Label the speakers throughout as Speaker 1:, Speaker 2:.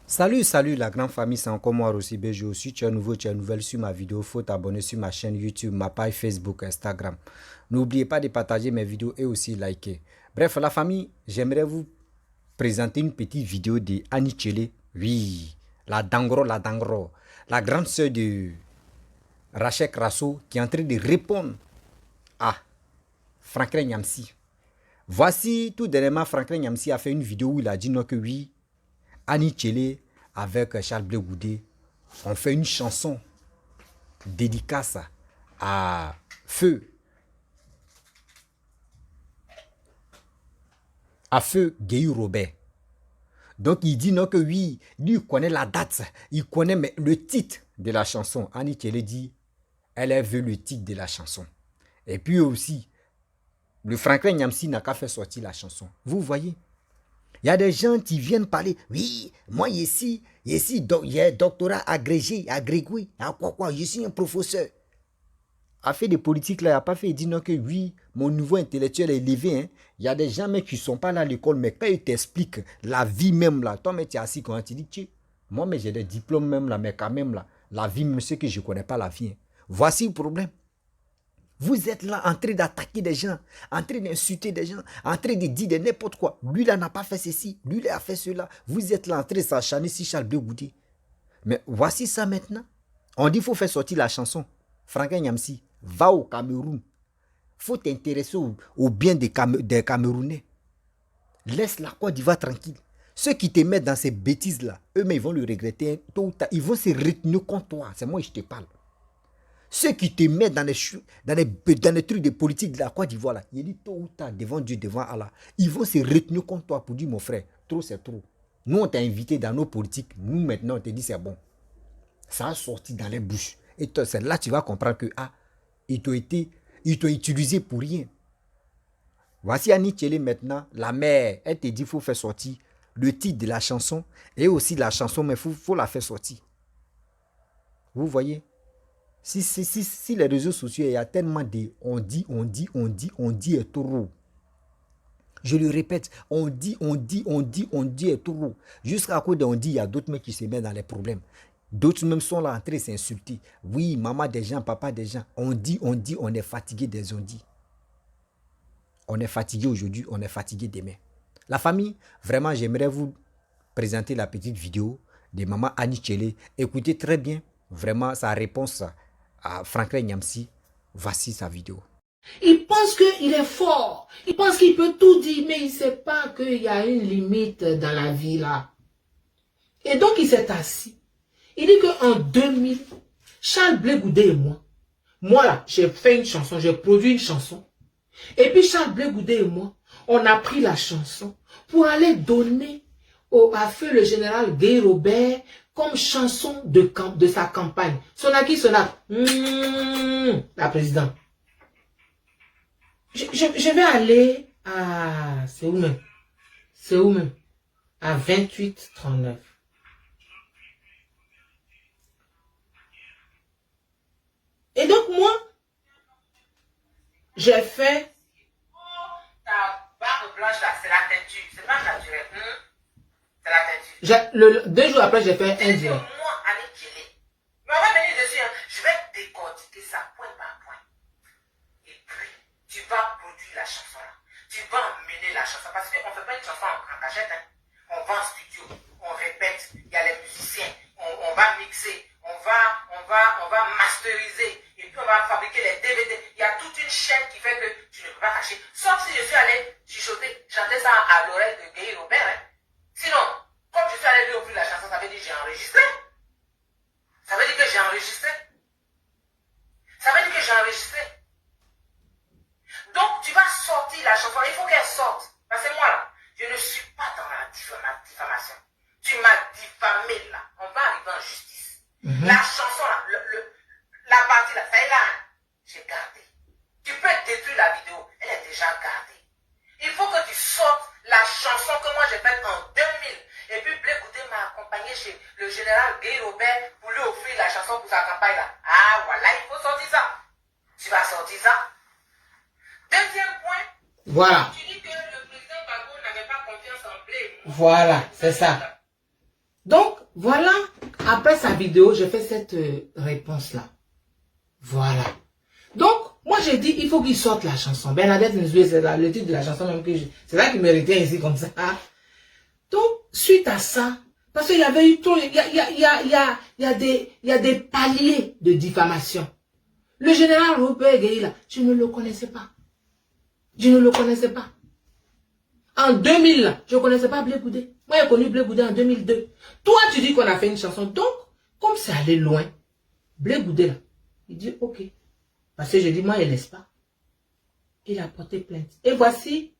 Speaker 1: Salut la grande famille, c'est encore moi Rossi BG. Si tu es nouveau, tu es nouvelle sur ma vidéo, faut t'abonner sur ma chaîne YouTube, ma page Facebook, Instagram. N'oubliez pas de partager mes vidéos et aussi liker. Bref, la famille, j'aimerais vous présenter une petite vidéo de Annie Tchele. Oui, la Dangro, la grande sœur de Rachel Krasso qui est en train de répondre à Franklin Nyamsi. Voici tout dernièrement, Franklin Nyamsi a fait une vidéo où il a dit non que oui, Annie Tchele avec Charles Blé Goudé ont fait une chanson dédicace à Feu Guéhou Robert. Donc il dit non que oui, lui il connaît la date, il connaît mais le titre de la chanson. Annie Tchele dit, elle a vu le titre de la chanson. Et puis aussi, le Franklin Nyamsi n'a qu'à faire sortir la chanson. Vous voyez? Il y a des gens qui viennent parler. Oui, moi ici, il y a un doctorat agrégé, je suis un professeur. A fait des politiques là, il n'a pas fait, il dit non que oui, mon niveau intellectuel est élevé. Hein. Il y a des gens mais, qui ne sont pas là à l'école, mais quand ils t'expliquent la vie même là, toi mais tu es assis quand tu dis, moi mais j'ai des diplômes même là, mais quand même là, la vie, monsieur que je ne connais pas la vie. Hein. Voici le problème. Vous êtes là en train d'attaquer des gens, en train d'insulter des gens, en train de dire de n'importe quoi. Lui là n'a pas fait ceci, lui là a fait cela. Vous êtes là en train de s'acharner si Charles Blé Goudé. Mais voici ça maintenant. On dit qu'il faut faire sortir la chanson. Franklin Nyamsi, va au Cameroun. Il faut t'intéresser au bien des Camerounais. Laisse la Côte d'Ivoire tranquille. Ceux qui te mettent dans ces bêtises là, eux-mêmes ils vont le regretter. Tôt ou tard, ils vont se retenir contre toi. C'est moi qui te parle. Ceux qui te mettent dans les trucs de politique de la Côte d'Ivoire, là, il dit tôt ou tard, devant Dieu, devant Allah, ils vont se retenir contre toi pour dire, mon frère, trop c'est trop. Nous, on t'a invité dans nos politiques, nous, maintenant, on te dit, c'est bon. Ça a sorti dans les bouches. Et c'est là que tu vas comprendre que, ils t'ont utilisé pour rien. Voici Annie Tchele maintenant, la mère, elle te dit, il faut faire sortir le titre de la chanson et aussi la chanson, mais il faut la faire sortir. Vous voyez? Si les réseaux sociaux, il y a tellement de on dit est trop. Je le répète, on dit est trop. Jusqu'à quoi on dit, il y a d'autres mecs qui se mettent dans les problèmes. D'autres même sont là en train de s'insulter. Oui, maman des gens, papa des gens. On dit, on est fatigué des on dit. On est fatigué aujourd'hui, on est fatigué demain. La famille, vraiment, j'aimerais vous présenter la petite vidéo de maman Annie Tchele. Écoutez très bien, vraiment, sa réponse à Franklin Nyamsi. Voici sa vidéo.
Speaker 2: Il pense qu'il est fort. Il pense qu'il peut tout dire, mais il ne sait pas qu'il y a une limite dans la vie là. Et donc il s'est assis. Il dit qu'en 2000, Charles Blé Goudé et moi là, j'ai fait une chanson, j'ai produit une chanson. Et puis Charles Blé Goudé et moi, on a pris la chanson pour aller donner à feu le général Guéhou Robert comme chanson de sa campagne. Sonaki Sonat, la présidente. Je vais aller à... C'est où même? C'est où même? À 28-39. Et donc moi, j'ai fait... Ta barbe blanche là, c'est la teinture. C'est pas naturel. C'est la teinture. 2 jours après, j'ai fait un direct. Moi, Annie Tchele. Mais on va venir dessus. Hein. Je vais décortiquer ça point par point. Et puis, tu vas produire la chanson là. Tu vas emmener la chanson. Parce qu'on ne fait pas une chanson en cachette. Hein. On va en studio, on répète, il y a les musiciens, on va mixer, on va masteriser. Et puis on va fabriquer les DVD. Il y a toute une chaîne qui fait que tu ne peux pas cacher. Sauf si je suis allé chuchoter, chanter ça à l'oreille de Guéhou Robert. Hein. Sinon, comme je suis allé lui ouvrir la chanson, ça veut dire que j'ai enregistré. Ça veut dire que j'ai enregistré. Ça veut dire que j'ai enregistré. Donc, tu vas sortir la chanson. Il faut qu'elle sorte. Parce que moi, là, je ne suis pas dans la diffamation. Tu m'as diffamé, là. On va arriver en justice. La chanson, là, la partie, là, ça est là. Hein. J'ai gardé. Tu peux détruire la vidéo. Elle est déjà gardée. Il faut que tu sortes la chanson que moi j'ai faite en 2000. Et puis, Blé Goudé m'a accompagné chez le général Guéhou Robert pour lui offrir la chanson pour sa campagne, là. Ah, voilà, il faut sortir ça. Tu vas sortir ça. Deuxième point. Voilà. Tu dis que le président Gbagbo n'avait pas confiance en Blé. Voilà, c'est ça. Donc, Voilà, après sa vidéo, j'ai fait cette réponse-là. Voilà. Donc, moi j'ai dit, il faut qu'il sorte la chanson. Bernadette Nzoué, c'est le titre de la chanson même que c'est là qu'il méritait ici comme ça. Donc, suite à ça, parce qu'il y avait eu trop, il y a des paliers de diffamation. Le général Robert Gueye, je ne le connaissais pas. Je ne le connaissais pas. En 2000, je ne connaissais pas Blé Goudé. Moi, j'ai connu Blé Goudé en 2002. Toi, tu dis qu'on a fait une chanson. Donc, comme c'est allé loin, Blé Goudé, là, il dit, ok. Parce que je dis, moi, il ne laisse pas. Il a porté plainte. Et voici,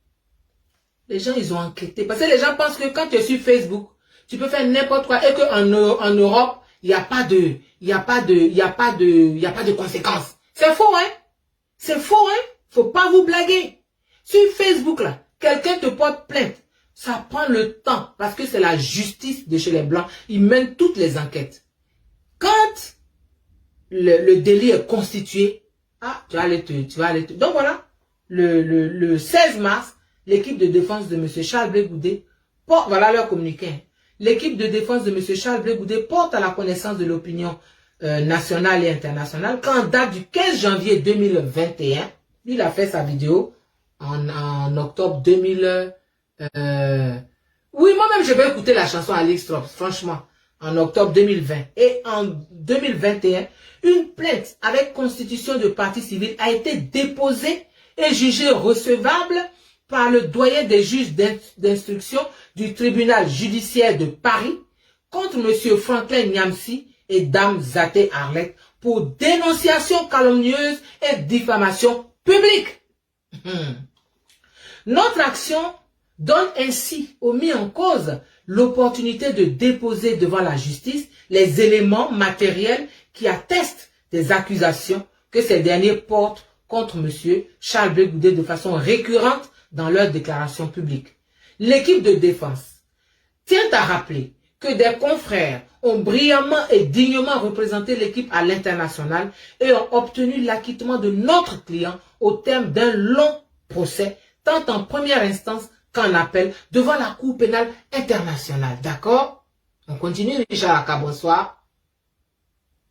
Speaker 2: les gens, ils ont enquêté. Parce que les gens pensent que quand tu es sur Facebook, tu peux faire n'importe quoi. Et qu'en Europe, il n'y a pas de conséquences. C'est faux, hein? C'est faux, hein? Faut pas vous blaguer. Sur Facebook, là, quelqu'un te porte plainte. Ça prend le temps. Parce que c'est la justice de chez les Blancs. Ils mènent toutes les enquêtes. Quand le délit est constitué, ah, tu vas aller te... Donc voilà, le 16 mars, l'équipe de défense de M. Charles Blé Goudé porte, voilà leur communiqué. L'équipe de défense de M. Charles Blé Goudé porte à la connaissance de l'opinion nationale et internationale qu'en date du 15 janvier 2021, il a fait sa vidéo en octobre 2000. Oui, moi-même, je vais écouter la chanson Alix Trop, franchement, en octobre 2020. Et en 2021, une plainte avec constitution de partie civile a été déposée et jugée recevable par le doyen des juges d'instruction du tribunal judiciaire de Paris contre M. Franklin Nyamsi et Dame Zaté Arlette pour dénonciation calomnieuse et diffamation publique. Notre action donne ainsi au mis en cause l'opportunité de déposer devant la justice les éléments matériels qui attestent des accusations que ces derniers portent contre M. Charles Blé Goudé de façon récurrente dans leurs déclarations publiques. L'équipe de défense tient à rappeler que des confrères ont brillamment et dignement représenté l'équipe à l'international et ont obtenu l'acquittement de notre client au terme d'un long procès, tant en première instance qu'en appel devant la Cour pénale internationale. D'accord? On continue, Richard Aka, bonsoir.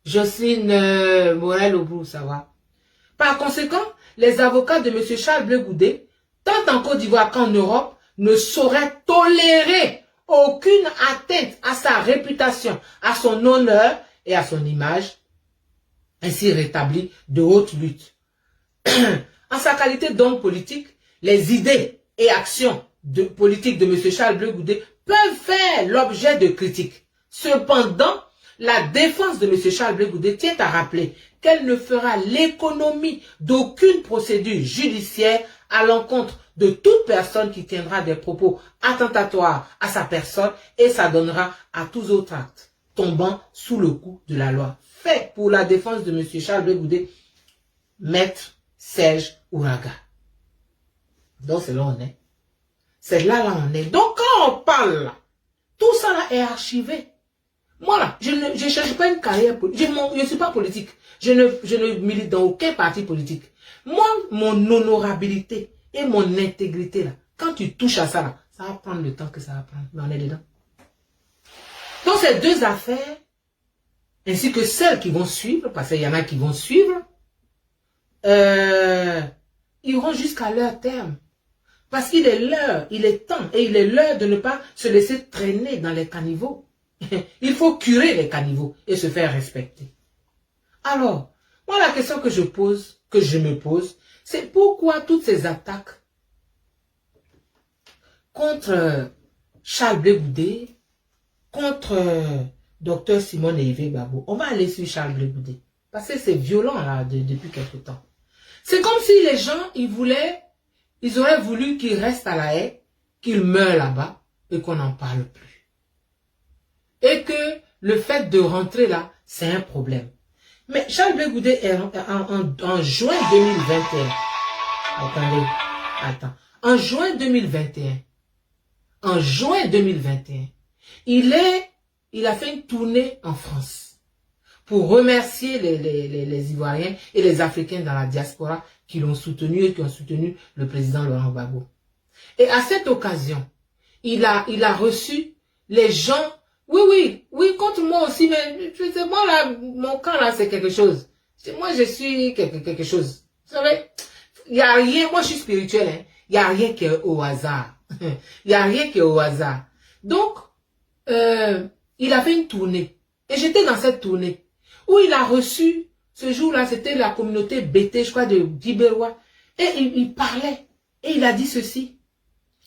Speaker 2: Jocelyne Morel-Aubrou, ça va. Par conséquent, les avocats de M. Charles Blé Goudé, tant en Côte d'Ivoire qu'en Europe, ne sauraient tolérer aucune atteinte à sa réputation, à son honneur et à son image, ainsi rétablie de haute lutte. En sa qualité d'homme politique, les idées et actions politiques de M. Charles Blé Goudé peuvent faire l'objet de critiques. Cependant, la défense de M. Charles Blé Goudé tient à rappeler qu'elle ne fera l'économie d'aucune procédure judiciaire à l'encontre de toute personne qui tiendra des propos attentatoires à sa personne et s'adonnera à tous autres actes tombant sous le coup de la loi. Fait pour la défense de M. Charles Blé Goudé, Maître Serge Ouraga. Donc c'est là on est. C'est là on est. Donc quand on parle là, tout ça là est archivé. Moi là, je ne cherche pas une carrière politique. Je ne suis pas politique. Je ne milite dans aucun parti politique. Moi, mon honorabilité et mon intégrité là, quand tu touches à ça là, ça va prendre le temps que ça va prendre. Mais on est dedans. Donc ces deux affaires, ainsi que celles qui vont suivre, parce qu'il y en a qui vont suivre, iront jusqu'à leur terme. Parce qu'il est l'heure, il est temps et il est l'heure de ne pas se laisser traîner dans les caniveaux. Il faut curer les caniveaux et se faire respecter. Alors, moi la question que je me pose, c'est pourquoi toutes ces attaques contre Charles Blé Goudé, contre Dr Simone et Yves Gbagbo. On va aller sur Charles Blé Goudé. Parce que c'est violent là depuis quelque temps. C'est comme si les gens, ils auraient voulu qu'il reste à la haie, qu'il meure là-bas et qu'on n'en parle plus. Et que le fait de rentrer là, c'est un problème. Mais Charles Blé Goudé est en juin 2021. Attends. En juin 2021, il a fait une tournée en France pour remercier les Ivoiriens et les Africains dans la diaspora qui l'ont soutenu et qui ont soutenu le président Laurent Gbagbo. Et à cette occasion, il a reçu les gens. Oui, quand moi aussi, mais moi là, mon camp là, c'est quelque chose. Moi, je suis quelque chose. Vous savez, il n'y a rien, moi je suis spirituel, hein. Il n'y a rien qui est au hasard. Il n'y a rien qui est au hasard. Donc, il a fait une tournée. Et j'étais dans cette tournée où il a reçu, ce jour-là, c'était la communauté BT, je crois, de Guibérois. Et il parlait. Et il a dit ceci.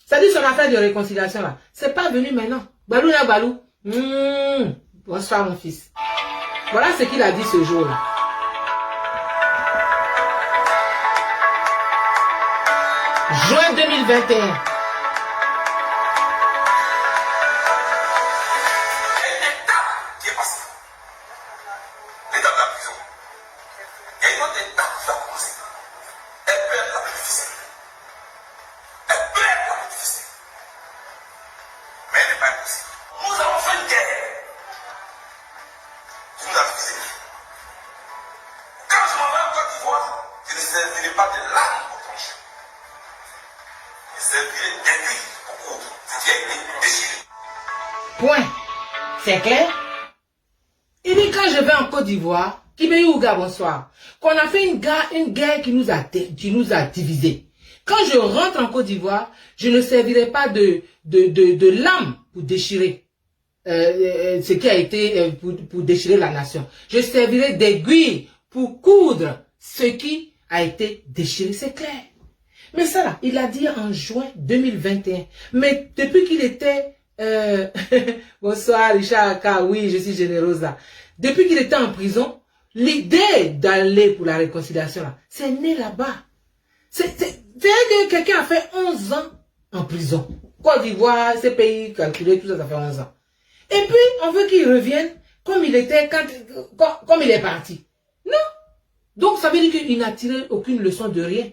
Speaker 2: Ça dit son affaire de réconciliation là. C'est pas venu maintenant. Balou là, Balou. Bonsoir mon fils. Voilà ce qu'il a dit ce jour-là. Juin 2021. Point. C'est clair? Il dit quand je vais en Côte d'Ivoire, Kibéyouga, bonsoir, qu'on a fait une guerre qui nous a divisés. Quand je rentre en Côte d'Ivoire, je ne servirai pas de lame pour déchirer ce qui a été pour déchirer la nation. Je servirai d'aiguille pour coudre ce qui a été déchiré. C'est clair. Mais ça là, il a dit en juin 2021. Mais depuis qu'il était bonsoir Richard Aka, oui, je suis généreuse là. Depuis qu'il était en prison, l'idée d'aller pour la réconciliation là, c'est né là-bas. C'est que quelqu'un a fait 11 ans en prison. Côte d'Ivoire, ces pays calculés, tout ça, ça fait 11 ans. Et puis, on veut qu'il revienne comme il était comme il est parti. Non. Donc, ça veut dire qu'il n'a tiré aucune leçon de rien.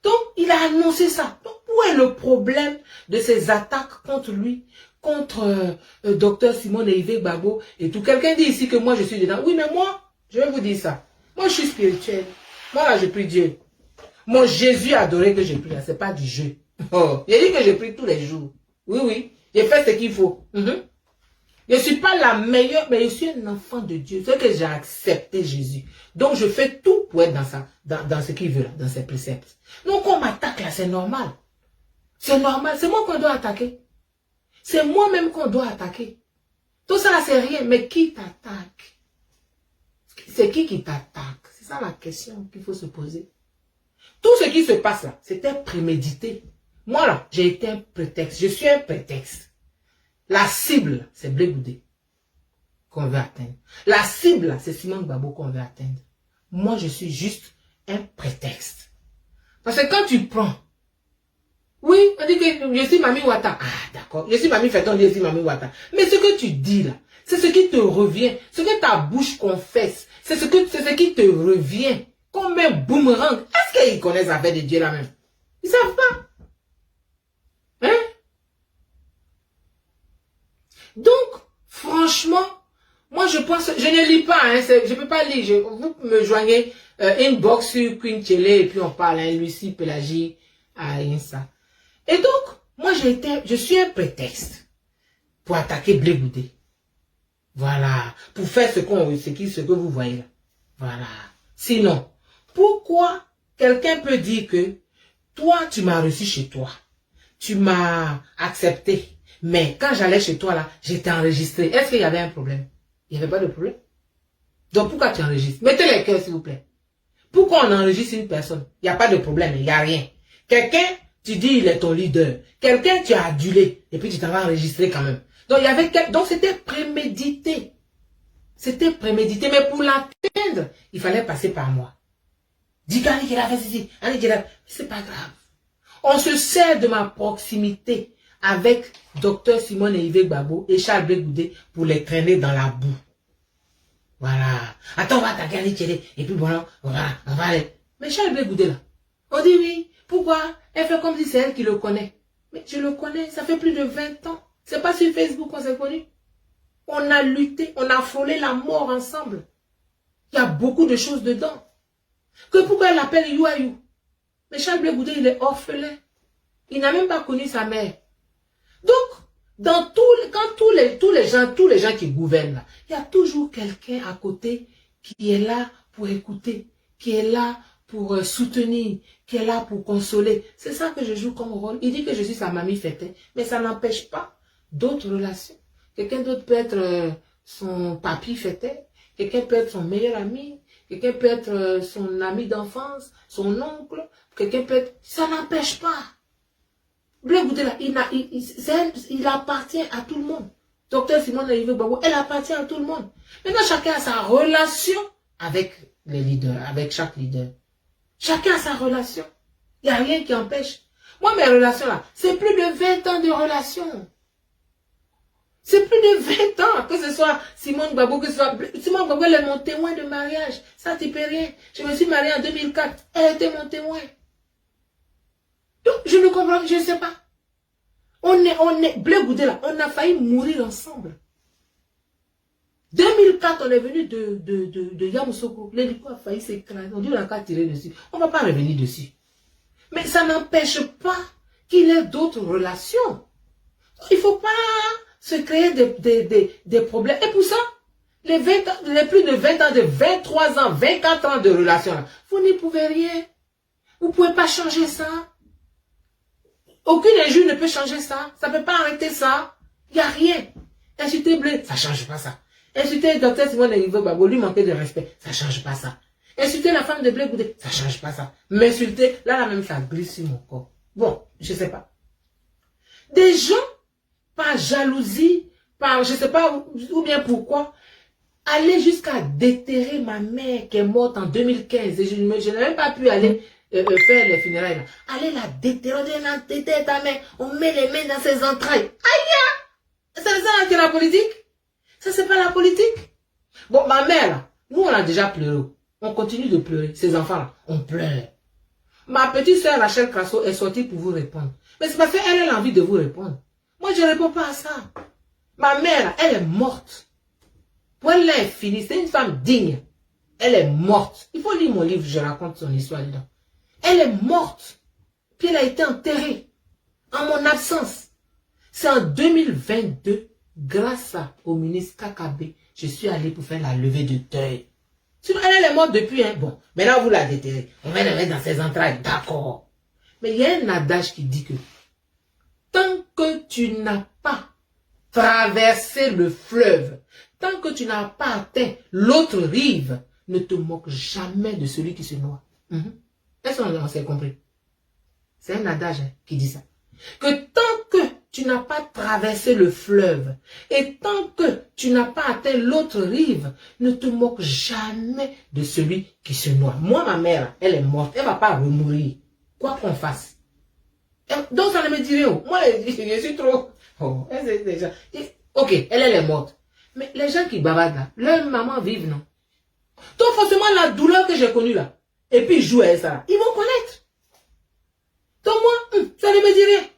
Speaker 2: Donc, il a annoncé ça. Donc, où est le problème de ces attaques contre lui, contre Dr Simone Eivey Gbagbo et tout? Quelqu'un dit ici que moi, je suis dedans. Oui, mais moi, je vais vous dire ça. Moi, je suis spirituel. Moi, là, je prie Dieu. Mon Jésus adoré que j'ai pris là, c'est pas du jeu. Oh, il a dit que je prie tous les jours. Oui, oui. J'ai fait ce qu'il faut. Je ne suis pas la meilleure, mais je suis un enfant de Dieu. C'est que j'ai accepté Jésus. Donc, je fais tout pour être dans ce qu'il veut, là, dans ses préceptes. Donc, on m'attaque là, c'est normal. C'est normal. C'est moi qu'on doit attaquer. C'est moi-même qu'on doit attaquer. Tout ça là, c'est rien. Mais qui t'attaque? C'est qui t'attaque? C'est ça la question qu'il faut se poser. Tout ce qui se passe là, c'était prémédité. Moi là, j'ai été un prétexte. Je suis un prétexte. La cible, c'est Blé Goudé qu'on veut atteindre. La cible, c'est Simone Gbagbo qu'on veut atteindre. Moi, je suis juste un prétexte. Parce que quand tu prends, oui, on dit que je suis Mami Ouattara. Ah, d'accord. Je suis Mami Féton, je suis Mami Ouattara. Mais ce que tu dis là, c'est ce qui te revient. Ce que ta bouche confesse, c'est ce qui te revient. Comme un boomerang. Est-ce qu'ils connaissent l'affaire de Dieu là même? Ils savent pas. Hein? Donc, franchement, moi je pense, je ne lis pas, hein, je peux pas lire. Vous me joignez inbox sur Queen Télé et puis on parle, hein, Lucie, Pélagie, Insa. Et donc, moi je suis un prétexte pour attaquer Blé Goudé. Voilà. Pour faire ce que vous voyez là. Voilà. Sinon, pourquoi quelqu'un peut dire que toi, tu m'as reçu chez toi, tu m'as accepté, mais quand j'allais chez toi là, j'étais enregistré. Est-ce qu'il y avait un problème? Il n'y avait pas de problème. Donc pourquoi tu enregistres? Mettez les cœurs s'il vous plaît. Pourquoi on enregistre une personne? Il n'y a pas de problème, il n'y a rien. Quelqu'un, tu dis il est ton leader. Quelqu'un, tu as adulé, et puis tu t'en vas enregistrer quand même. Donc c'était prémédité. C'était prémédité, mais pour l'atteindre, il fallait passer par moi. Dis qu'Annie qui l'a fait ici, Annie qui l'a fait. C'est pas grave. On se sert de ma proximité avec Dr Simone Eivey Gbagbo et Charles Blé Goudé pour les traîner dans la boue. Voilà. Attends, on va attaquer Annie Tchédé. Et puis voilà, on va aller. Mais Charles Blé Goudé là, on dit oui. Pourquoi? Elle fait comme si c'est elle qui le connaît. Mais je le connais, ça fait plus de 20 ans. C'est pas sur Facebook qu'on s'est connus. On a lutté, on a frôlé la mort ensemble. Il y a beaucoup de choses dedans. Que pourquoi elle l'appelle You. Mais Charles Blé Goudé, il est orphelin. Il n'a même pas connu sa mère. Donc, Quand tous les gens qui gouvernent, là, il y a toujours quelqu'un à côté qui est là pour écouter, qui est là pour soutenir, qui est là pour consoler. C'est ça que je joue comme rôle. Il dit que je suis sa mamie fêtée, mais ça n'empêche pas d'autres relations. Quelqu'un d'autre peut être son papy fêté, quelqu'un peut être son meilleur ami, quelqu'un peut être son ami d'enfance, son oncle, quelqu'un peut être... Ça n'empêche pas. Blé Goudela, il appartient à tout le monde. Docteur Simone Babou, elle appartient à tout le monde. Maintenant, chacun a sa relation avec les leaders, avec chaque leader. Chacun a sa relation. Il n'y a rien qui empêche. Moi, mes relations là, c'est plus de 20 ans de relation. C'est plus de 20 ans, que ce soit Simone Babou, que ce soit... Simone Babou, elle est mon témoin de mariage. Ça, tu peux rien. Je me suis mariée en 2004. Elle était mon témoin. Donc, je ne comprends, je ne sais pas. Blé Goudela, on a failli mourir ensemble. 2004, on est venu de Yamoussoukro. L'hélico a failli s'écraser. On dit on a qu'à tirer dessus. On ne va pas revenir dessus. Mais ça n'empêche pas qu'il y ait d'autres relations. Il ne faut pas se créer des problèmes. Et pour ça, les plus de 20 ans, de 23 ans, 24 ans de relation, là, vous n'y pouvez rien. Vous ne pouvez pas changer ça. Aucune injure ne peut changer ça. Ça ne peut pas arrêter ça. Il n'y a rien. Insulter Blé, ça ne change pas ça. Insulter le docteur Simone Babou, lui manquer de respect, ça ne change pas ça. Insulter la femme de Blé Goudé, ça ne change pas ça. M'insulter, là même, ça glisse sur mon corps. Bon, je ne sais pas. Des gens, par jalousie, par je ne sais pas, ou bien pourquoi, aller jusqu'à déterrer ma mère qui est morte en 2015. Et je n'ai même pas pu aller faire les funérailles. Là. Allez la déterrer, on a déterré ta mère, on met les mains dans ses entrailles. Aïe! C'est ça qui est la politique? Ça, c'est pas la politique. Bon, ma mère, là, nous, on a déjà pleuré. On continue de pleurer. Ces enfants-là, on pleure. Ma petite soeur, Rachel Crasso, est sortie pour vous répondre. Mais c'est parce qu'elle a envie de vous répondre. Moi, je ne réponds pas à ça. Ma mère, là, elle est morte. Pour elle, là, elle est finie. C'est une femme digne. Elle est morte. Il faut lire mon livre, je raconte son histoire dedans. Elle est morte. Puis elle a été enterrée. En mon absence. C'est en 2022, grâce au ministre Kakabe, je suis allé pour faire la levée de deuil. Sinon, elle est morte depuis. Hein. Bon, maintenant vous la déterrez. On va la mettre dans ses entrailles. D'accord. Mais il y a un adage qui dit que tant que tu n'as pas traversé le fleuve, tant que tu n'as pas atteint l'autre rive, ne te moque jamais de celui qui se noie. Est-ce qu'on s'est compris? C'est un adage qui dit ça. Que tant que tu n'as pas traversé le fleuve et tant que tu n'as pas atteint l'autre rive, ne te moque jamais de celui qui se noie. Moi, ma mère, elle est morte. Elle ne va pas remourir. Quoi qu'on fasse. Donc, ça ne me dit rien. Moi, je suis trop... Oh, déjà... Ok, elle est morte. Mais les gens qui bavardent là, leur maman vive, non? Donc, forcément, la douleur que j'ai connue là, et puis jouer à ça là, ils vont connaître. Donc, moi, ça ne me dit rien.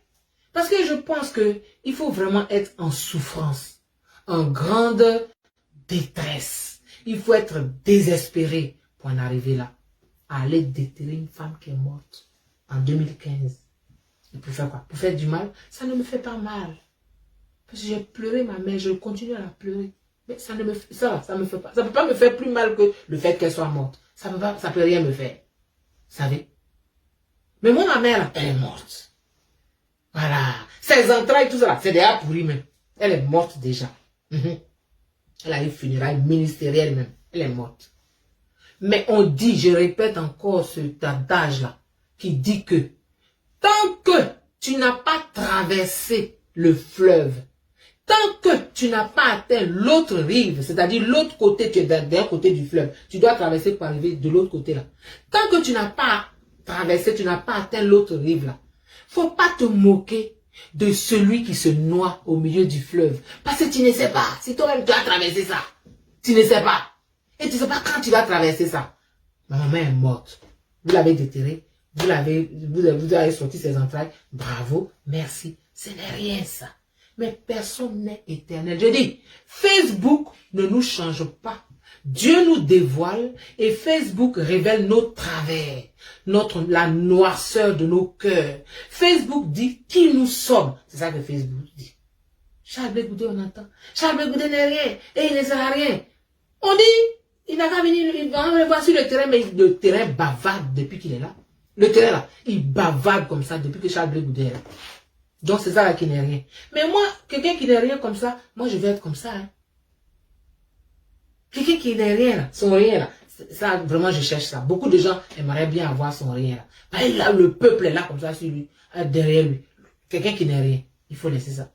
Speaker 2: Parce que je pense qu'il faut vraiment être en souffrance, en grande détresse. Il faut être désespéré pour en arriver là. À aller déterrer une femme qui est morte en 2015. Et pour faire quoi? Pour faire du mal? Ça ne me fait pas mal. Parce que j'ai pleuré ma mère, je continue à la pleurer. Mais ça ne me fait, ça me fait pas. Ça ne peut pas me faire plus mal que le fait qu'elle soit morte. Ça peut rien me faire. Vous savez? Mais moi, ma mère, là, elle est morte. Voilà. Ses entrailles, tout ça, c'est déjà pourri même. Elle est morte déjà. Elle a eu funérailles ministérielles même. Elle est morte. Mais on dit, je répète encore cet adage-là, qui dit que tant que tu n'as pas traversé le fleuve, tant que tu n'as pas atteint l'autre rive, c'est-à-dire l'autre côté, tu es d'un côté du fleuve, tu dois traverser pour arriver de l'autre côté là. Tant que tu n'as pas traversé, tu n'as pas atteint l'autre rive là, faut pas te moquer de celui qui se noie au milieu du fleuve. Parce que tu ne sais pas, si toi-même tu as traversé ça, tu ne sais pas. Et tu ne sais pas quand tu vas traverser ça. Ma maman est morte. Vous l'avez déterrée, vous avez sorti ses entrailles, bravo, merci. Ce n'est rien ça. Mais personne n'est éternel. Je dis, Facebook ne nous change pas. Dieu nous dévoile et Facebook révèle nos travers, la noirceur de nos cœurs. Facebook dit qui nous sommes. C'est ça que Facebook dit. Charles Blé Goudé, on entend. Charles Blé Goudé n'est rien. Et il ne sert à rien. On dit, il n'a qu'à venir, il va le voir sur le terrain, mais le terrain bavarde depuis qu'il est là. Le terrain là, il bavarde comme ça depuis que Charles Blé Goudé est là. Donc c'est ça là qui n'est rien. Mais moi, quelqu'un qui n'est rien comme ça, moi je vais être comme ça. Hein. Quelqu'un qui n'est rien là, son rien là. Ça, vraiment, je cherche ça. Beaucoup de gens aimeraient bien avoir son rien là. Bah, là, le peuple est là comme ça sur lui, derrière lui. Quelqu'un qui n'est rien. Il faut laisser ça.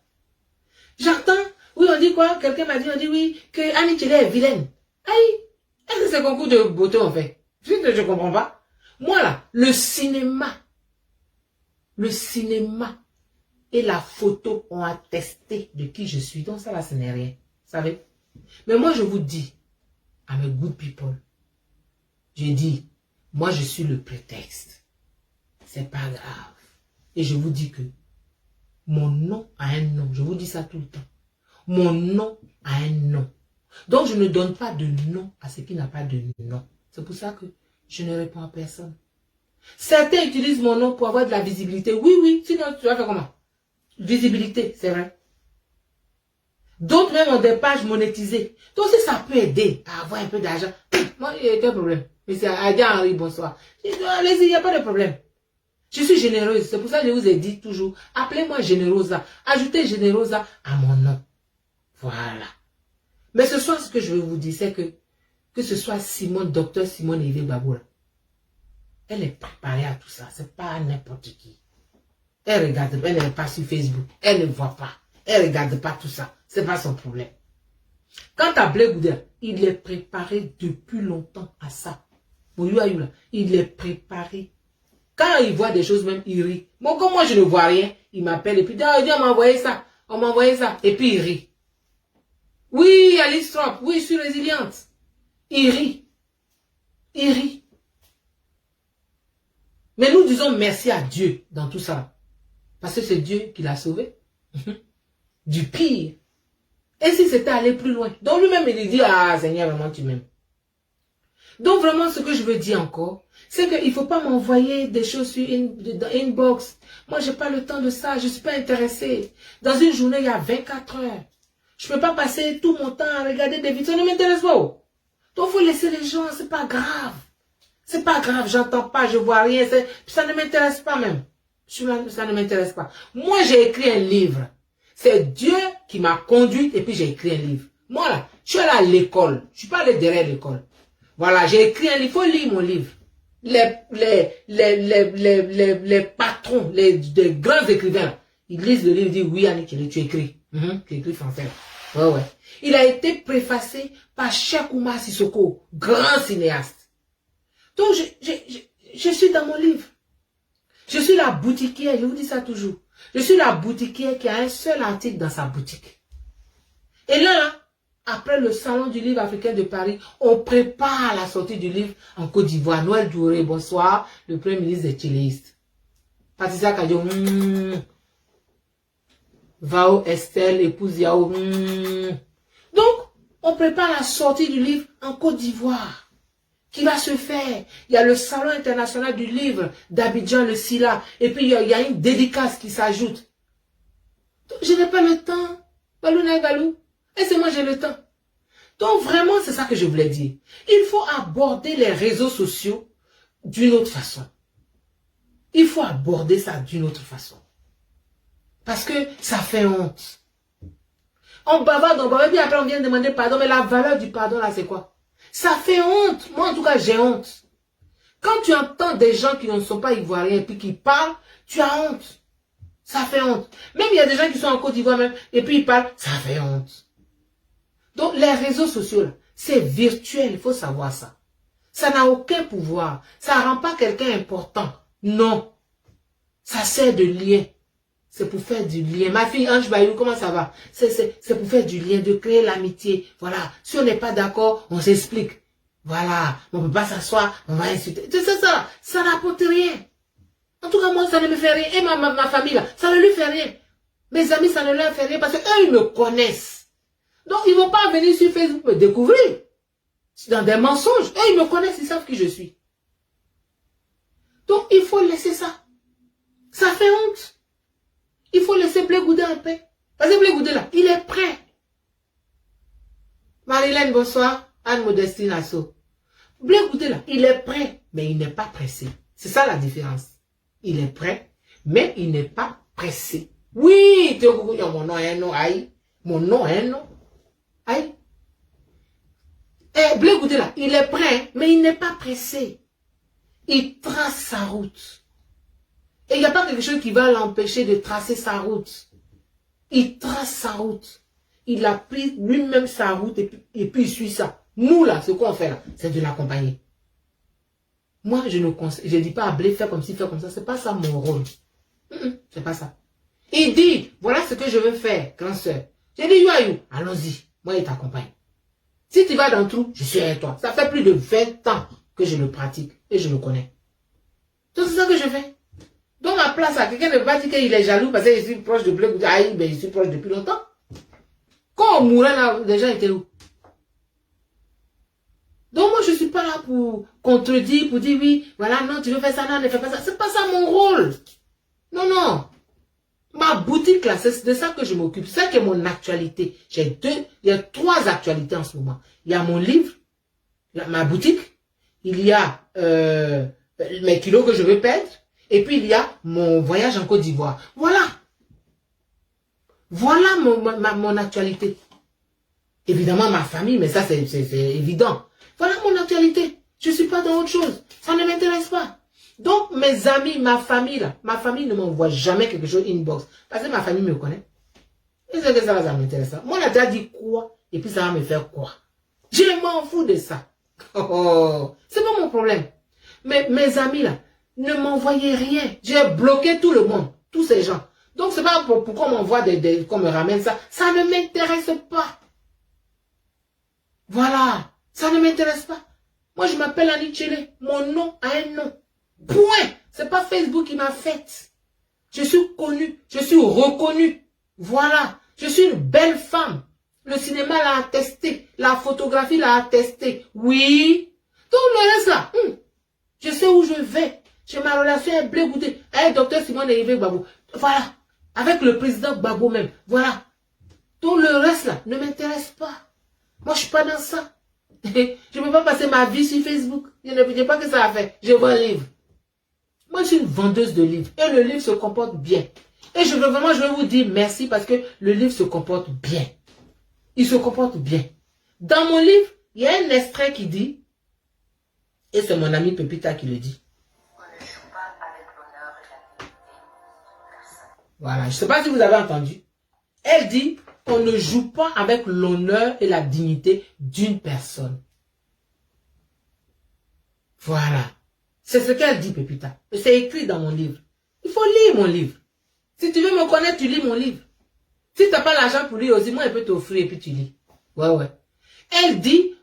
Speaker 2: J'entends, oui, on dit quoi? Quelqu'un m'a dit, on dit oui, que Annie Tchelé est vilaine. Aïe, est-ce que c'est concours de beauté on fait? Je comprends pas. Moi là, le cinéma et la photo ont attesté de qui je suis. Donc ça là, ce n'est rien. Vous savez? Mais moi, je vous dis, à mes good people, je dis, moi, je suis le prétexte. C'est pas grave. Et je vous dis que mon nom a un nom. Je vous dis ça tout le temps. Mon nom a un nom. Donc, je ne donne pas de nom à ce qui n'a pas de nom. C'est pour ça que je ne réponds à personne. Certains utilisent mon nom pour avoir de la visibilité. Oui, oui. Sinon, tu vas faire comment? Visibilité, c'est vrai. D'autres même ont des pages monétisées. Donc, si ça peut aider à avoir un peu d'argent, moi, il n'y a aucun problème. Mais c'est Adia Henri, bonsoir. Allez-y, il n'y a pas de problème. Je suis généreuse. C'est pour ça que je vous ai dit toujours, appelez-moi Générosa. Ajoutez Générosa à mon nom. Voilà. Mais ce soir, ce que je veux vous dire, c'est que ce soit Simone, docteur Simone Yves Baboura, elle est préparée à tout ça. C'est pas n'importe qui. Elle regarde, elle n'est pas sur Facebook. Elle ne voit pas. Elle regarde pas tout ça. C'est pas son problème. Quant à Blé Goudé, il est préparé depuis longtemps à ça. Il est préparé. Quand il voit des choses, même, il rit. Bon, comme moi, je ne vois rien, il m'appelle et puis, il dit, on m'a envoyé ça. On m'a envoyé ça. Et puis, il rit. Oui, Alice Trump. Oui, je suis résiliente. Il rit. Il rit. Mais nous disons merci à Dieu dans tout ça. Parce que c'est Dieu qui l'a sauvé. Du pire. Et si c'était aller plus loin? Donc lui-même, il dit, ah Seigneur, vraiment tu m'aimes. Donc vraiment, ce que je veux dire encore, c'est qu'il ne faut pas m'envoyer des choses sur inbox. Moi, je n'ai pas le temps de ça, je ne suis pas intéressée. Dans une journée, il y a 24 heures. Je ne peux pas passer tout mon temps à regarder des vidéos, ça ne m'intéresse pas. Donc, il faut laisser les gens, c'est pas grave. C'est pas grave, j'entends pas, je vois rien, ça ne m'intéresse pas même. Ça ne m'intéresse pas. Moi, j'ai écrit un livre. C'est Dieu qui m'a conduite et puis j'ai écrit un livre. Moi là, je suis allé à l'école. Je suis pas allé derrière l'école. Voilà, j'ai écrit un livre. Il faut lire mon livre. Les patrons, les grands écrivains, là, ils lisent le livre et disent, oui, Annie, tu écris. Tu écris français. Ouais, ouais. Il a été préfacé par Cheikh Oumar Sissoko, grand cinéaste. Donc, je suis dans mon livre. Je suis la boutiquière, je vous dis ça toujours. Je suis la boutiquière qui a un seul article dans sa boutique. Et là, après le salon du livre africain de Paris, on prépare la sortie du livre en Côte d'Ivoire. Noël Douré, bonsoir, le premier ministre des Chiléistes. Patricia Kadio, Vao Estelle, épouse Yao. Donc, on prépare la sortie du livre en Côte d'Ivoire. Qui va se faire. Il y a le salon international du livre d'Abidjan, le Silla. Et puis, il y a une dédicace qui s'ajoute. Je n'ai pas le temps. Balou n'a galou. Et c'est moi, j'ai le temps. Donc, vraiment, c'est ça que je voulais dire. Il faut aborder les réseaux sociaux d'une autre façon. Il faut aborder ça d'une autre façon. Parce que ça fait honte. On bavarde, puis après, on vient demander pardon. Mais la valeur du pardon, là, c'est quoi? Ça fait honte. Moi, en tout cas, j'ai honte. Quand tu entends des gens qui ne sont pas ivoiriens et puis qui parlent, tu as honte. Ça fait honte. Même il y a des gens qui sont en Côte d'Ivoire même et puis ils parlent, ça fait honte. Donc, les réseaux sociaux, c'est virtuel, il faut savoir ça. Ça n'a aucun pouvoir. Ça ne rend pas quelqu'un important. Non. Ça sert de lien. C'est pour faire du lien. Ma fille Ange Bayou, comment ça va? C'est pour faire du lien, de créer l'amitié. Voilà. Si on n'est pas d'accord, on s'explique. Voilà. On ne peut pas s'asseoir, on va insulter. C'est ça. Ça n'apporte rien. En tout cas, moi, ça ne me fait rien. Et ma famille, là, ça ne lui fait rien. Mes amis, ça ne leur fait rien parce qu'eux, ils me connaissent. Donc, ils ne vont pas venir sur Facebook me découvrir. C'est dans des mensonges. Eux, ils me connaissent, ils savent qui je suis. Donc, il faut laisser ça. Ça fait honte. Il faut laisser Blé Goudé en paix. Parce que Blé Goudé là, il est prêt. Marilène, bonsoir. Anne Modestine Asso. Blé Goudé là, il est prêt, mais il n'est pas pressé. C'est ça la différence. Il est prêt, mais il n'est pas pressé. Oui, mon nom est un nom, aïe. Mon nom est un nom. Aïe. Blé Goudé là, il est prêt, mais il n'est pas pressé. Il trace sa route. Et il n'y a pas quelque chose qui va l'empêcher de tracer sa route. Il trace sa route. Il a pris lui-même sa route et puis il suit ça. Nous là, ce qu'on fait là, c'est de l'accompagner. Moi, je ne dis pas à Blé, faire comme ci, faire comme ça. C'est pas ça mon rôle. C'est pas ça. Il dit, voilà ce que je veux faire, grand soeur. J'ai dit, you, allons-y. Moi, il t'accompagne. Si tu vas dans le trou, je suis avec toi. Ça fait plus de 20 ans que je le pratique et je le connais. Donc, c'est ça que je fais. Donc, à place, quelqu'un ne va pas dire qu'il est jaloux parce que je suis proche de Blé Goudé. Aïe, ben, je suis proche depuis longtemps. Quand on mourait là, les gens étaient où? Donc, moi, je ne suis pas là pour contredire, pour dire oui, voilà, non, tu veux faire ça, non, ne fais pas ça. C'est pas ça mon rôle. Non, non. Ma boutique là, c'est de ça que je m'occupe. C'est ça qui est mon actualité. Il y a 3 actualités en ce moment. Il y a mon livre, ma boutique, il y a mes kilos que je veux perdre, et puis il y a mon voyage en Côte d'Ivoire. Voilà. Voilà mon actualité. Évidemment, ma famille, mais ça c'est évident. Voilà mon actualité. Je ne suis pas dans autre chose. Ça ne m'intéresse pas. Donc, mes amis, ma famille ne m'envoie jamais quelque chose inbox. Parce que ma famille me connaît. Et c'est que ça m'intéresse. Moi, on a déjà dit quoi, et puis ça va me faire quoi. Je m'en fous de ça. C'est pas mon problème. Mais mes amis, là, ne m'envoyez rien. J'ai bloqué tout le monde, tous ces gens. Donc, c'est pas pourquoi on m'envoie qu'on me ramène ça. Ça ne m'intéresse pas. Voilà. Ça ne m'intéresse pas. Moi, je m'appelle Annie Tchélé. Mon nom a un nom. Point. C'est pas Facebook qui m'a faite. Je suis connue. Je suis reconnue. Voilà. Je suis une belle femme. Le cinéma l'a attesté. La photographie l'a attesté. Oui. Donc le reste là, je sais où je vais. J'ai ma relation avec Blé Goudé, avec Dr Simone Erivé Gbagbo. Voilà. Avec le président Gbagbo même. Voilà. Donc le reste là ne m'intéresse pas. Moi, je suis pas dans ça. Je ne peux pas passer ma vie sur Facebook. Je ne dis pas que ça a fait. Je vends un livre. Moi, je suis une vendeuse de livres. Et le livre se comporte bien. Et je veux vous dire merci parce que le livre se comporte bien. Il se comporte bien. Dans mon livre, il y a un extrait qui dit, et c'est mon ami Pépita qui le dit. On ne joue pas avec l'honneur et la dignité d'une personne. Voilà, je ne sais pas si vous avez entendu. Elle dit, on ne joue pas avec l'honneur et la dignité d'une personne. Voilà. C'est ce qu'elle dit, Pépita. Et c'est écrit dans mon livre. Il faut lire mon livre. Si tu veux me connaître, tu lis mon livre. Si tu n'as pas l'argent pour lire aussi, moi, je peux t'offrir et puis tu lis. Ouais. Elle dit,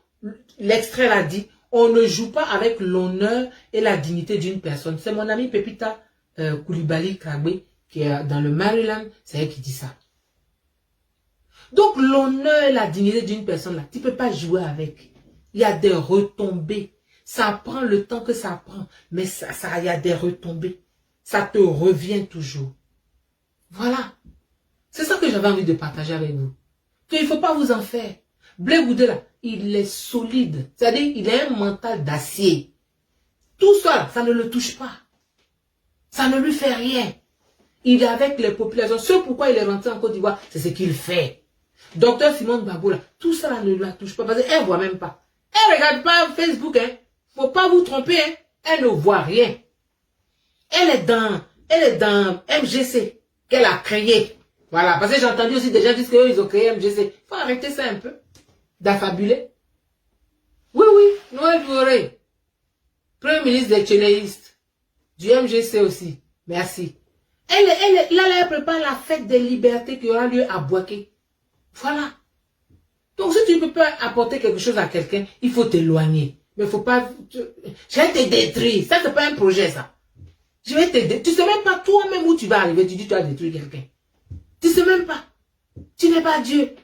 Speaker 2: l'extrait l'a dit, on ne joue pas avec l'honneur et la dignité d'une personne. C'est mon ami Pépita Koulibaly Kragbe, qui est dans le Maryland, c'est elle qui dit ça. Donc, l'honneur et la dignité d'une personne, là, tu ne peux pas jouer avec. Il y a des retombées. Ça prend le temps que ça prend, mais il y a des retombées. Ça te revient toujours. Voilà. C'est ça que j'avais envie de partager avec vous. Qu'il ne faut pas vous en faire. Blé Goudé, là, il est solide. C'est-à-dire, il a un mental d'acier. Tout ça, ça ne le touche pas. Ça ne lui fait rien. Il est avec les populations. Ce pourquoi il est rentré en Côte d'Ivoire, c'est ce qu'il fait. Docteur Simone Gbagbo, là, tout ça là, ne la touche pas. Parce qu'elle ne voit même pas. Elle ne regarde pas Facebook. Hein. Faut pas vous tromper. Hein. Elle ne voit rien. Elle est dans MGC qu'elle a créé. Voilà. Parce que j'ai entendu aussi des gens dire qu'ils ont créé MGC. Il faut arrêter ça un peu. D'affabuler. Oui. Noël Douoré. Premier ministre des Tchéléistes. Du MGC aussi. Merci. Elle prépare la fête des libertés qui aura lieu à Bouaké. Voilà. Donc, si tu ne peux pas apporter quelque chose à quelqu'un, il faut t'éloigner. Mais il ne faut pas... Je vais te détruire. Ça, c'est pas un projet, ça. Je vais te détruire. Tu ne sais même pas toi-même où tu vas arriver. Tu dis tu vas détruire quelqu'un. Tu ne sais même pas. Tu n'es pas Dieu.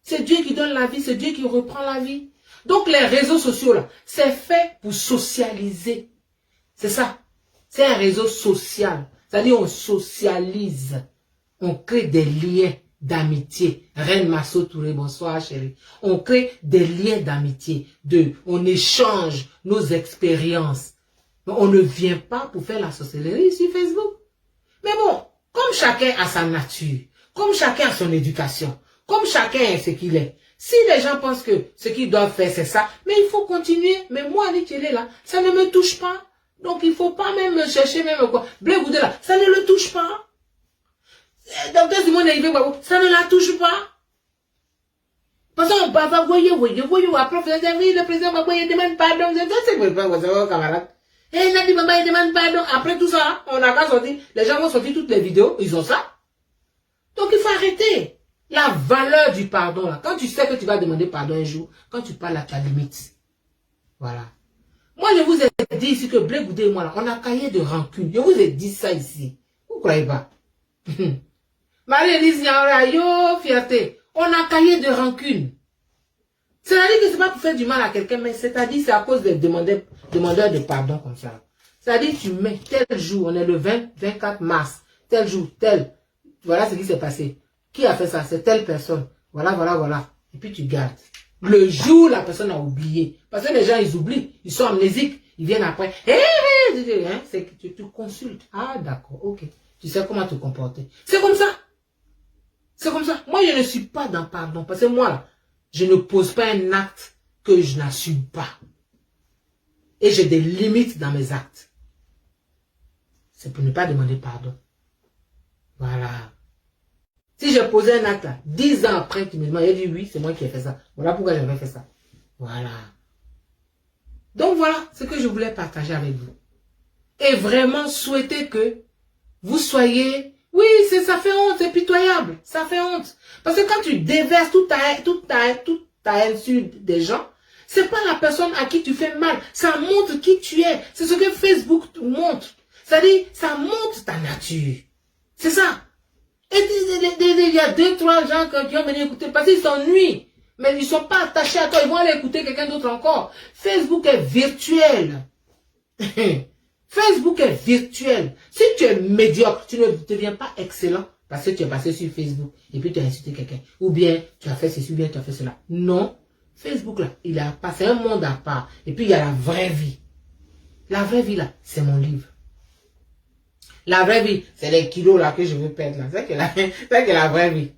Speaker 2: C'est Dieu qui donne la vie. C'est Dieu qui reprend la vie. Donc, les réseaux sociaux, là, c'est fait pour socialiser. C'est ça. C'est un réseau social. C'est-à-dire, on socialise. On crée des liens. d'amitié. Reine Masso Touré, bonsoir chérie. On crée des liens d'amitié. On échange nos expériences. On ne vient pas pour faire la sorcellerie sur Facebook. Mais bon, comme chacun a sa nature, comme chacun a son éducation, comme chacun est ce qu'il est, si les gens pensent que ce qu'ils doivent faire, c'est ça, mais il faut continuer. Mais moi, Anichele, là, ça ne me touche pas. Donc, il ne faut pas même me chercher, même quoi. Blé Goudé, là, ça ne le touche pas. Docteur Simon Naïvé, ça ne la touche pas. Parce qu'on va voyez, après, le président Baboye demande pardon. C'est quoi, camarade? Et Nadi Baboye demande pardon. Après tout ça, on n'a qu'à sortir. Les gens vont sortir toutes les vidéos, ils ont ça. Donc, il faut arrêter. La valeur du pardon, là. Quand tu sais que tu vas demander pardon un jour, quand tu parles à ta limite. Voilà. Moi, je vous ai dit ici que Blé Goudé et moi, là, on a cahier de rancune. Je vous ai dit ça ici. Vous ne croyez pas? Marie-Élise yo, fierté. On a cahier de rancune. C'est-à-dire que ce n'est pas pour faire du mal à quelqu'un, mais c'est-à-dire c'est à cause des demandeurs de pardon comme ça. C'est-à-dire tu mets tel jour, on est le 24 mars, tel jour, tel. Voilà ce qui s'est passé. Qui a fait ça? C'est telle personne. Voilà, voilà, voilà. Et puis tu gardes. Le jour, la personne a oublié. Parce que les gens, ils oublient. Ils sont amnésiques. Ils viennent après. C'est que tu consultes. Ah, d'accord, ok. Tu sais comment te comporter. C'est comme ça. C'est comme ça. Moi, je ne suis pas dans pardon. Parce que moi, là, je ne pose pas un acte que je n'assume pas. Et j'ai des limites dans mes actes. C'est pour ne pas demander pardon. Voilà. Si j'ai posé un acte là, 10 ans après, tu me demandes, il dit oui, c'est moi qui ai fait ça. Voilà pourquoi j'avais fait ça. Voilà. Donc voilà ce que je voulais partager avec vous. Et vraiment souhaiter que vous soyez, oui, ça fait honte, c'est pitoyable, ça fait honte. Parce que quand tu déverses toute ta haine sur des gens, c'est pas la personne à qui tu fais mal, ça montre qui tu es. C'est ce que Facebook te montre. C'est-à-dire, ça montre ta nature. C'est ça. Et il y a 2-3 gens qui ont venu écouter parce qu'ils s'ennuient. Mais ils ne sont pas attachés à toi. Ils vont aller écouter quelqu'un d'autre encore. Facebook est virtuel. Facebook est virtuel. Si tu es médiocre, tu ne deviens pas excellent parce que tu es passé sur Facebook et puis tu as insulté quelqu'un. Ou bien tu as fait ceci, ou bien tu as fait cela. Non. Facebook, là, il a passé un monde à part. Et puis il y a la vraie vie. La vraie vie, là, c'est mon livre. La vraie vie, c'est les kilos là que je veux perdre là. C'est que la vraie vie.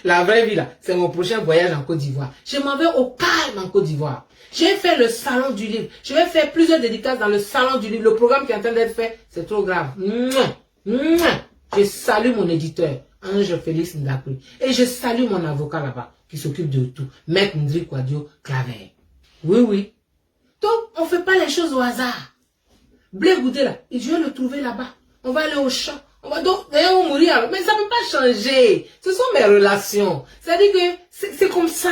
Speaker 2: La vraie vie là, c'est mon prochain voyage en Côte d'Ivoire. Je m'en vais au calme en Côte d'Ivoire. J'ai fait le salon du livre. Je vais faire plusieurs dédicaces dans le salon du livre. Le programme qui est en train d'être fait, c'est trop grave. Je salue mon éditeur, Ange Félix Ndakwe. Et je salue mon avocat là-bas, qui s'occupe de tout. Maître Ndri Kwadio Claver. Oui, oui. Donc, on ne fait pas les choses au hasard. Blé Goudé là, je vais le trouver là-bas. On va aller au champ. On va donc, d'ailleurs, on va mourir. Mais ça ne peut pas changer. Ce sont mes relations. C'est-à-dire que c'est comme ça.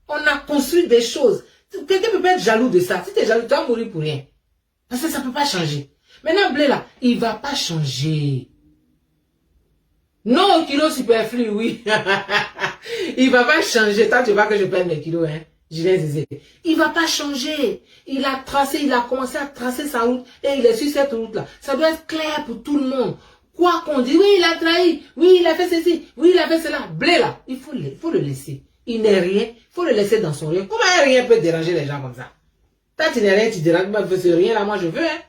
Speaker 2: On a construit des choses. Quelqu'un peut pas être jaloux de ça. Si tu es jaloux, tu vas mourir pour rien. Parce que ça ne peut pas changer. Maintenant, Blé là, il ne va pas changer. Non, au kilo superflu, oui. Il ne va pas changer. Toi, tu vois que je perds mes kilos, hein. Il ne va pas changer. Il a commencé à tracer sa route et il est sur cette route-là. Ça doit être clair pour tout le monde. Quoi qu'on dise, oui, il a trahi, oui, il a fait ceci, oui, il a fait cela. Blé là, il faut le laisser. Il n'est rien, il faut le laisser dans son rien. Comment rien peut déranger les gens comme ça? Toi, tu n'es rien, tu déranges pas, ce rien là, moi je veux, hein.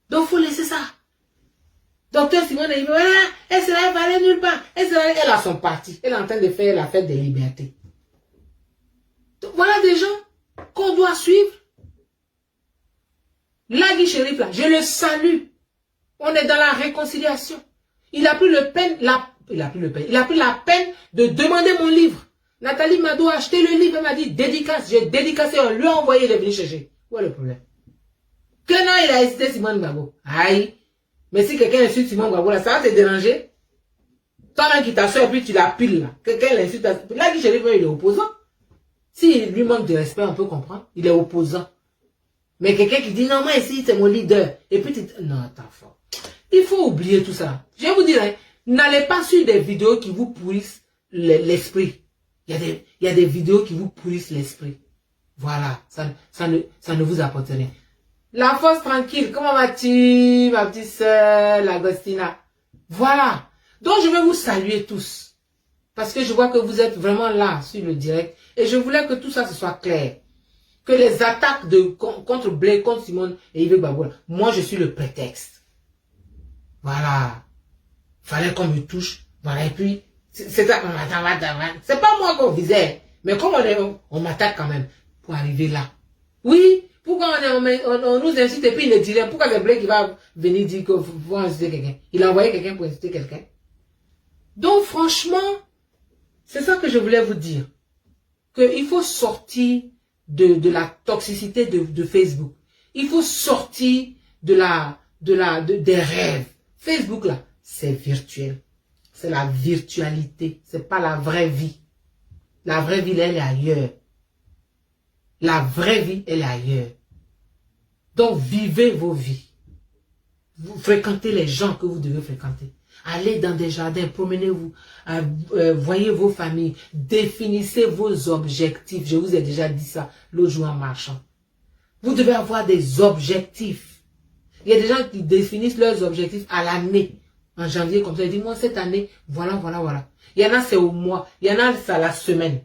Speaker 2: Donc, il faut laisser ça. Docteur Simone, il dit, voilà, elle va aller nulle part. Elle a son parti. Elle est en train de faire la fête des libertés. Voilà des gens qu'on doit suivre. Lagui Chérif, là, je le salue. On est dans la réconciliation. Il a pris la peine de demander mon livre. Nathalie Mado a acheté le livre, elle m'a dit dédicace. J'ai dédicacé, on lui a envoyé, il est venu chercher. Où est le problème? Que non, il a hésité Simone Gbagbo. Aïe. Mais si quelqu'un insulte Simone Gbagbo, là, ça va te déranger? Toi-même qui t'assois et puis tu la piles, là. Quelqu'un l'insulte. Lagui Chérif, il est opposant. S'il lui manque de respect, on peut comprendre. Il est opposant. Mais quelqu'un qui dit, non, moi ici, c'est mon leader. Et puis, non, attends, fort. Il faut oublier tout ça. Je vais vous dire, hein, n'allez pas sur des vidéos qui vous pourrissent l'esprit. Il y a des vidéos qui vous pourrissent l'esprit. Voilà, ça ne vous apporte rien. La force tranquille, comment vas-tu, ma petite sœur, l'Agostina? Voilà. Donc, je vais vous saluer tous. Parce que je vois que vous êtes vraiment là sur le direct. Et je voulais que tout ça, ce soit clair. Que les attaques contre Blé, contre Simone et Yves Baboula, moi, je suis le prétexte. Voilà. Fallait qu'on me touche. Voilà. Et puis, c'est ça. C'est pas moi qu'on visait. Mais comme on m'attaque quand même. Pour arriver là. Oui. Pourquoi on nous incite et puis il ne dit rien? Pourquoi c'est Blé qui va venir dire qu'il faut inciter quelqu'un? Il a envoyé quelqu'un pour inciter quelqu'un. Donc, franchement, c'est ça que je voulais vous dire. Qu'il faut sortir de la toxicité de Facebook. Il faut sortir des rêves. Facebook, là, c'est virtuel. C'est la virtualité. C'est pas la vraie vie. La vraie vie, elle est ailleurs. La vraie vie, elle est ailleurs. Donc, vivez vos vies. Vous fréquentez les gens que vous devez fréquenter. Allez dans des jardins, promenez-vous, voyez vos familles, définissez vos objectifs. Je vous ai déjà dit ça l'autre jour en marchant. Vous devez avoir des objectifs. Il y a des gens qui définissent leurs objectifs à l'année. En janvier, comme ça, ils disent, moi, cette année, voilà. Il y en a, c'est au mois. Il y en a, c'est à la semaine.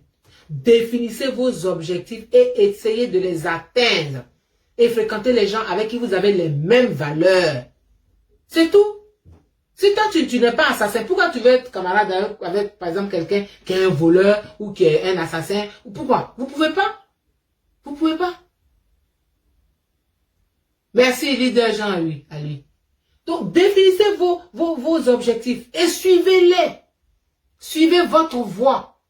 Speaker 2: Définissez vos objectifs et essayez de les atteindre. Et fréquentez les gens avec qui vous avez les mêmes valeurs. C'est tout. Si toi, tu n'es pas assassin, pourquoi tu veux être camarade avec par exemple, quelqu'un qui est un voleur ou qui est un assassin? Pourquoi? Vous pouvez pas. Vous pouvez pas. Merci, leader Jean, à lui. Donc, définissez vos objectifs et suivez-les. Suivez votre voie.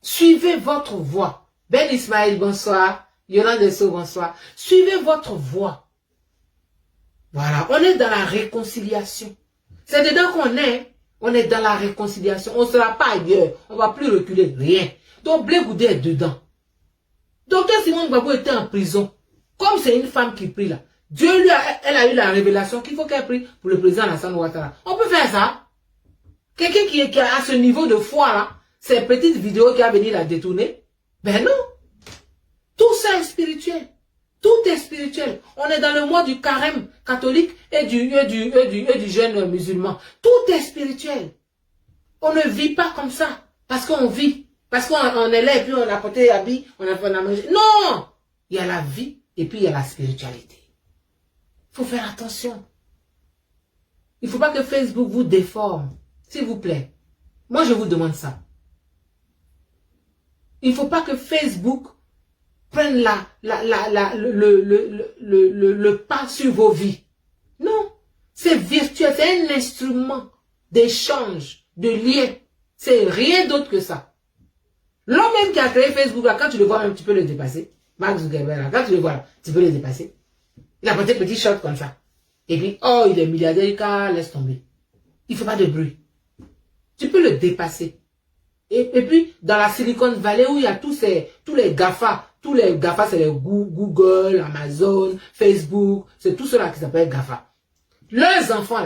Speaker 2: Suivez votre voie. Ben Ismaël, bonsoir. Yolande Dessau, bonsoir. Suivez votre voie. Voilà, on est dans la réconciliation. C'est dedans qu'on est. On est dans la réconciliation. On ne sera pas ailleurs. On ne va plus reculer. Rien. Donc, Blé Goudé est dedans. Docteur Simone Gbagbo était en prison. Comme c'est une femme qui prie là. Elle a eu la révélation qu'il faut qu'elle prie pour le président Alassane Ouattara. On peut faire ça. Quelqu'un qui a ce niveau de foi là, ces petites vidéos qui a venu la détourner. Ben non. Tout ça est spirituel. Tout est spirituel. On est dans le mois du carême catholique et du jeûne musulman. Tout est spirituel. On ne vit pas comme ça. Parce qu'on vit. Parce qu'on est là et puis on a porté habit, on a mangé. Non! Il y a la vie et puis il y a la spiritualité. Il faut faire attention. Il ne faut pas que Facebook vous déforme. S'il vous plaît. Moi, je vous demande ça. Il ne faut pas que Facebook prenne le pas sur vos vies. Non. C'est virtuel. C'est un instrument d'échange, de lien. C'est rien d'autre que ça. L'homme même qui a créé Facebook, là, quand tu le vois même, tu peux le dépasser. Mark Zuckerberg, là, quand tu le vois, là, tu peux le dépasser. Il a porté petit short comme ça. Et puis, oh, il est milliardaire, laisse tomber. Il ne fait pas de bruit. Tu peux le dépasser. Et puis, dans la Silicon Valley, où il y a tous les GAFA, c'est les Google, Amazon, Facebook, c'est tout cela qui s'appelle GAFA. Leurs enfants, là,